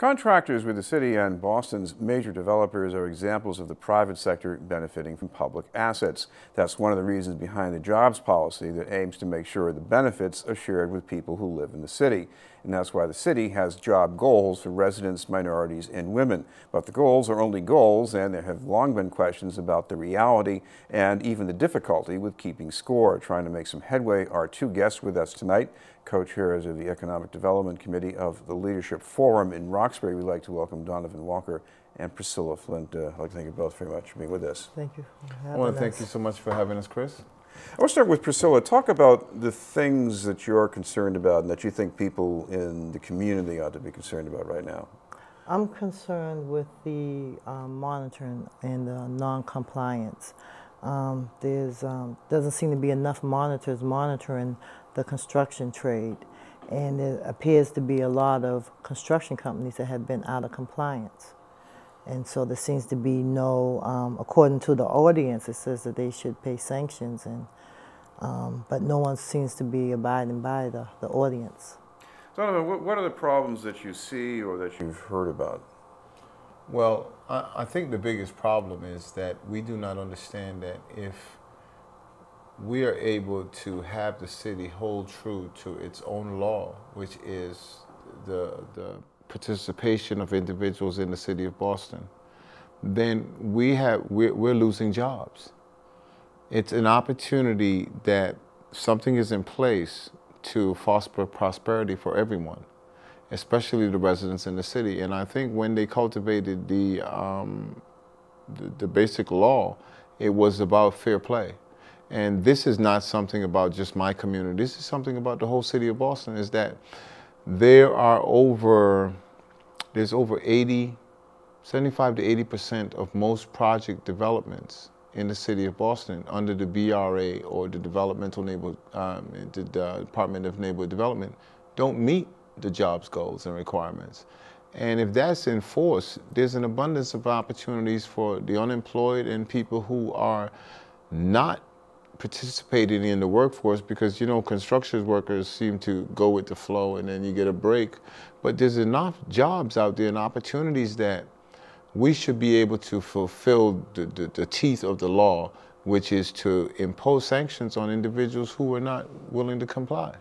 Contractors with the city and Boston's major developers are examples of the private sector benefiting from public assets. That's one of the reasons behind the jobs policy that aims to make sure the benefits are shared with people who live in the city. And that's why the city has job goals for residents, minorities, and women. But the goals are only goals, and there have long been questions about the reality and even the difficulty with keeping score. Trying to make some headway are two guests with us tonight, co-chairs of the Economic Development Committee of the Leadership Forum in Roxbury. We'd like to welcome Donovan Walker and Priscilla Flint. I'd like to thank you both very much for being with us. Thank you for having us. I want to thank you so much for having us, Chris. I want to start with Priscilla. Talk about the things that you're concerned about and that you think people in the community ought to be concerned about right now. I'm concerned with the monitoring and the non-compliance. Doesn't seem to be enough monitors monitoring the construction trade, and there appears to be a lot of construction companies that have been out of compliance. And so there seems to be no, according to the audience, it says that they should pay sanctions, and but no one seems to be abiding by the audience. Donovan, what are the problems that you see or that you've heard about? Well, I think the biggest problem is that we do not understand that if we are able to have the city hold true to its own law, which is the participation of individuals in the city of Boston, then we're losing jobs. It's an opportunity that something is in place to foster prosperity for everyone, especially the residents in the city. And I think when they cultivated the basic law, it was about fair play. And this is not something about just my community. This is something about the whole city of Boston, is that there's over 75 to 80% of most project developments in the city of Boston under the BRA or the Department of Neighborhood Development don't meet the jobs goals and requirements. And if that's enforced, there's an abundance of opportunities for the unemployed and people who are not participating in the workforce, because, you know, construction workers seem to go with the flow and then you get a break. But there's enough jobs out there and opportunities that we should be able to fulfill the teeth of the law, which is to impose sanctions on individuals who are not willing to comply.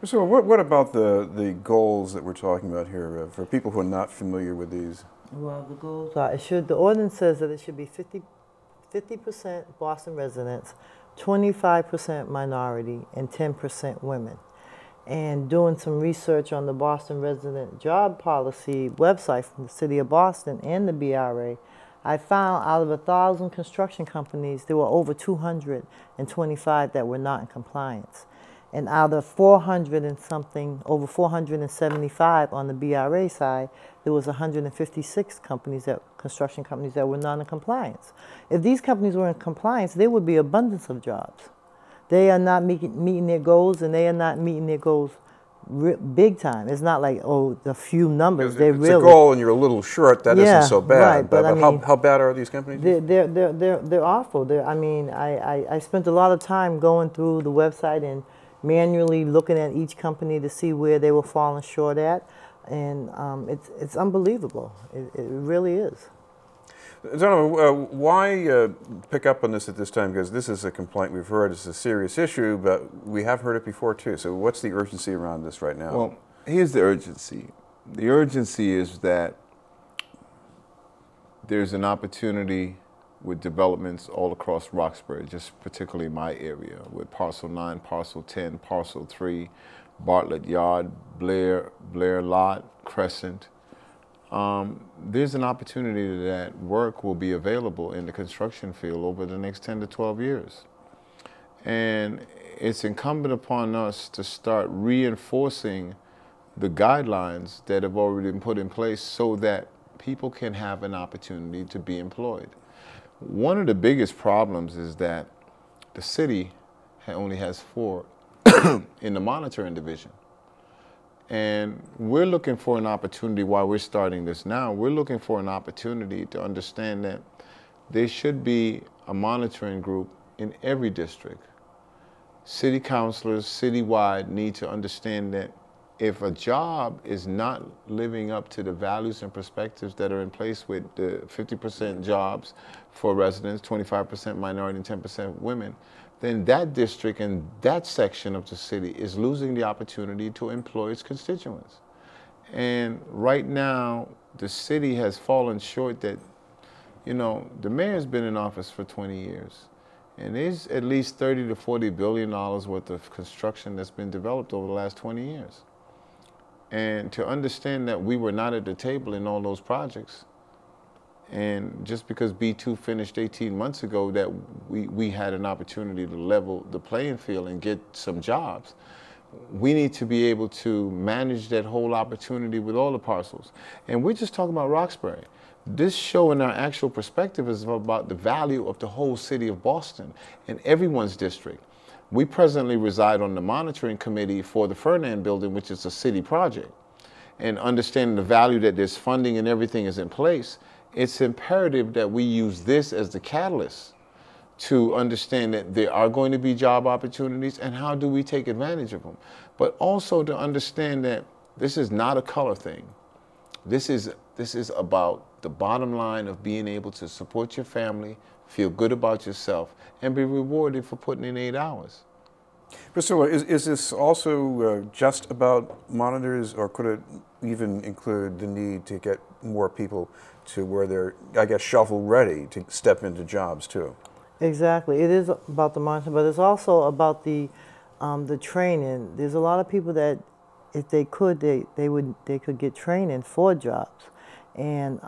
So what about the goals that we're talking about here for people who are not familiar with these? Well, the goals are, the ordinance says that it should be 50% Boston residents, 25% minority, and 10% women. And doing some research on the Boston Resident Job Policy website from the City of Boston and the BRA, I found out of 1,000 construction companies, there were over 225 that were not in compliance. And out of 400 and something, over 475 on the BRA side, there was 156 construction companies that were not in compliance. If these companies were in compliance, there would be abundance of jobs. They are not meeting their goals, and they are not meeting their goals big time. It's not like, oh, the few numbers. If it's a goal and you're a little short, that isn't so bad. Right, but I mean, how bad are these companies? They're awful. I mean, I spent a lot of time going through the website and manually looking at each company to see where they were falling short at, and it's unbelievable. It really is. Donovan, why pick up on this at this time? Because this is a complaint we've heard. It's a serious issue, but we have heard it before too. So what's the urgency around this right now? Well, here's the urgency. The urgency is that there's an opportunity with developments all across Roxbury, just particularly my area, with Parcel 9, Parcel 10, Parcel 3, Bartlett Yard, Blair Lot, Crescent. There's an opportunity that work will be available in the construction field over the next 10 to 12 years. And it's incumbent upon us to start reinforcing the guidelines that have already been put in place so that people can have an opportunity to be employed. One of the biggest problems is that the city only has 4 in the monitoring division. And we're looking for an opportunity, while we're starting this now, we're looking for an opportunity to understand that there should be a monitoring group in every district. City councilors citywide need to understand that if a job is not living up to the values and perspectives that are in place with the 50% jobs for residents, 25% minority, and 10% women, then that district and that section of the city is losing the opportunity to employ its constituents. And right now, the city has fallen short that, you know, the mayor's been in office for 20 years. And there's at least $30 to $40 billion worth of construction that's been developed over the last 20 years. And to understand that we were not at the table in all those projects, and just because B2 finished 18 months ago, that we had an opportunity to level the playing field and get some jobs, we need to be able to manage that whole opportunity with all the parcels. And we're just talking about Roxbury. This show in our actual perspective is about the value of the whole city of Boston and everyone's district. We presently reside on the monitoring committee for the Fernand building, which is a city project. And understanding the value that there's funding and everything is in place, it's imperative that we use this as the catalyst to understand that there are going to be job opportunities and how do we take advantage of them. But also to understand that this is not a color thing. This is about the bottom line of being able to support your family, feel good about yourself, and be rewarded for putting in 8 hours. Priscilla, is this also just about monitors, or could it even include the need to get more people to where they're, I guess, shovel ready to step into jobs too? Exactly. It is about the monitor, but it's also about the training. There's a lot of people that, if they could, they could get training for jobs. And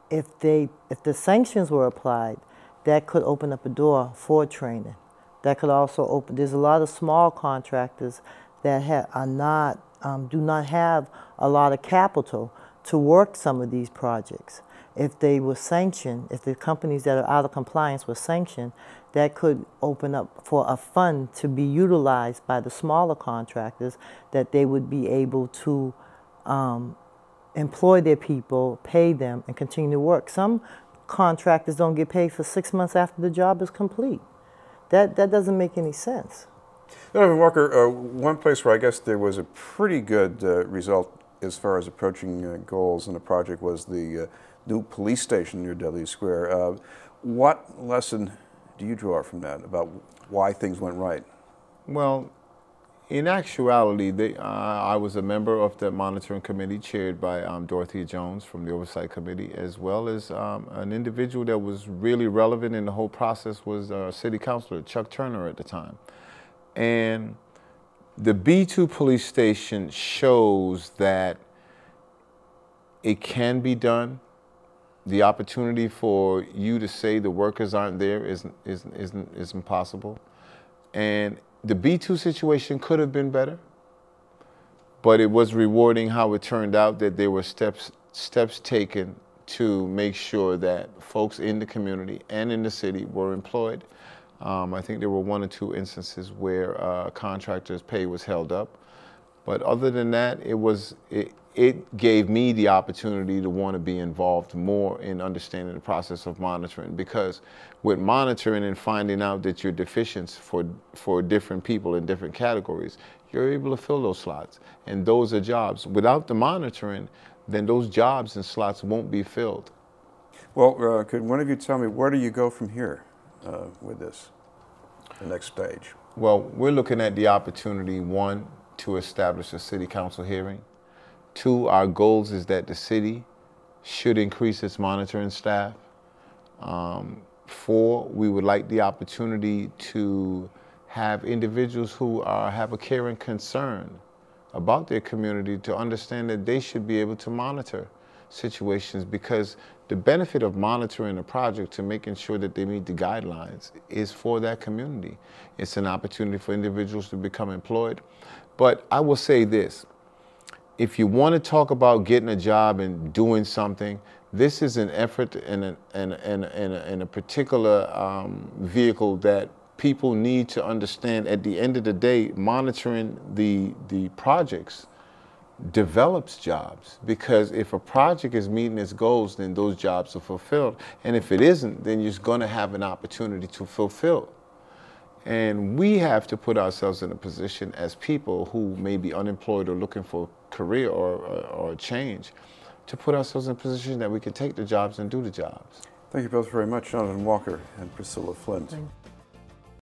if the sanctions were applied, that could open up a door for training. That could also open. There's a lot of small contractors that do not have a lot of capital to work some of these projects. If they were sanctioned, if the companies that are out of compliance were sanctioned, that could open up for a fund to be utilized by the smaller contractors, that they would be able to employ their people, pay them, and continue to work. Some contractors don't get paid for 6 months after the job is complete. That doesn't make any sense. Donovan Walker, one place where I guess there was a pretty good result as far as approaching goals in the project was the new police station near Dudley Square. What lesson do you draw from that about why things went right? Well, in actuality, I was a member of the monitoring committee chaired by Dorothea Jones from the Oversight Committee, as well as an individual that was really relevant in the whole process was City Councilor Chuck Turner at the time. And the B2 police station shows that it can be done. The opportunity for you to say the workers aren't there is impossible. And the B2 situation could have been better, but it was rewarding how it turned out that there were steps taken to make sure that folks in the community and in the city were employed. I think there were 1 or 2 instances where contractors' pay was held up. But other than that, it gave me the opportunity to want to be involved more in understanding the process of monitoring, because with monitoring and finding out that you're deficient for different people in different categories, you're able to fill those slots. And those are jobs. Without the monitoring, then those jobs and slots won't be filled. Well, could one of you tell me, where do you go from here with this, the next stage? Well, we're looking at the opportunity, 1, to establish a city council hearing. 2, our goals is that the city should increase its monitoring staff. 4, we would like the opportunity to have individuals who have a care and concern about their community to understand that they should be able to monitor situations, because the benefit of monitoring a project to making sure that they meet the guidelines is for that community. It's an opportunity for individuals to become employed. But I will say this, if you want to talk about getting a job and doing something, this is an effort and a particular vehicle that people need to understand. At the end of the day, monitoring the projects develops jobs, because if a project is meeting its goals, then those jobs are fulfilled. And if it isn't, then you're going to have an opportunity to fulfill. And we have to put ourselves in a position as people who may be unemployed or looking for a career or a change, to put ourselves in a position that we can take the jobs and do the jobs. Thank you both very much, Donovan Walker and Priscilla Flint.